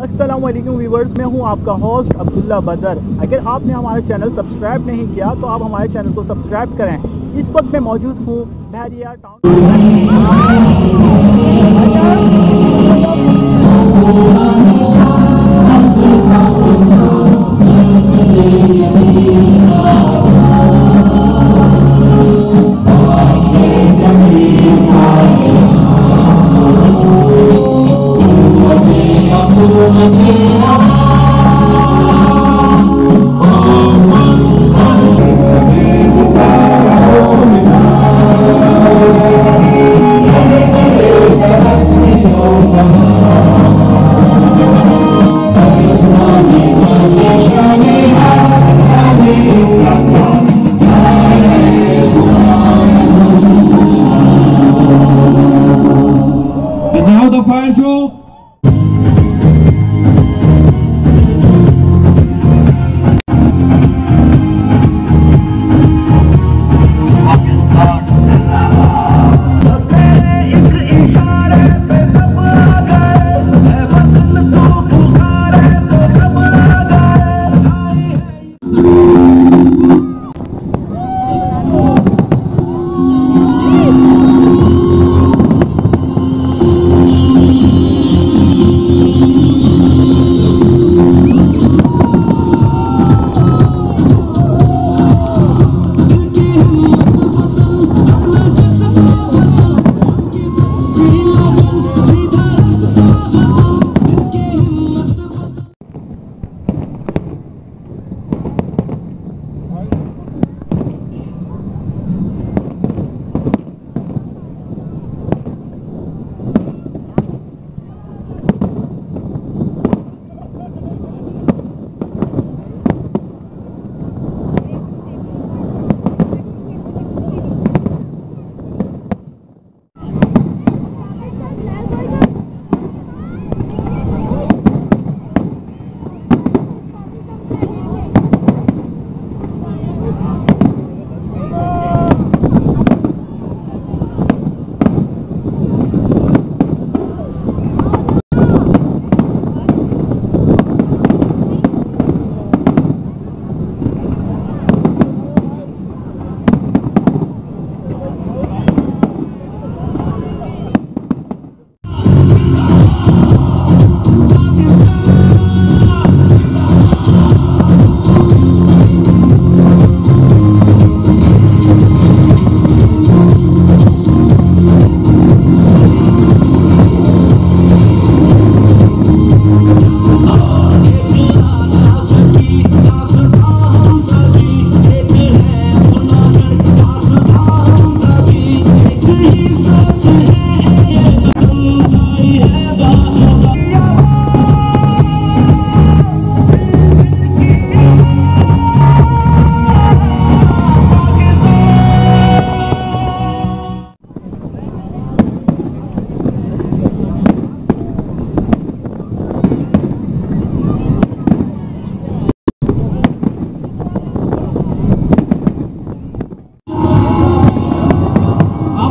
अस्सलाम वालेकुम व्यूवर्स, मैं हूं आपका होस्ट अब्दुल्ला बदर। अगर आपने हमारा चैनल सब्सक्राइब नहीं किया तो आप हमारे चैनल को सब्सक्राइब करें। इस वक्त मैं मौजूद हूं बहरिया town. Now the fire show.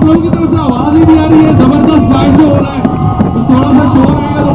लोगों की तरफ से आवाज ही नहीं आ रही है, जबरदस्त लाइव हो रहा है, तो थोड़ा सा शोर आएगा तो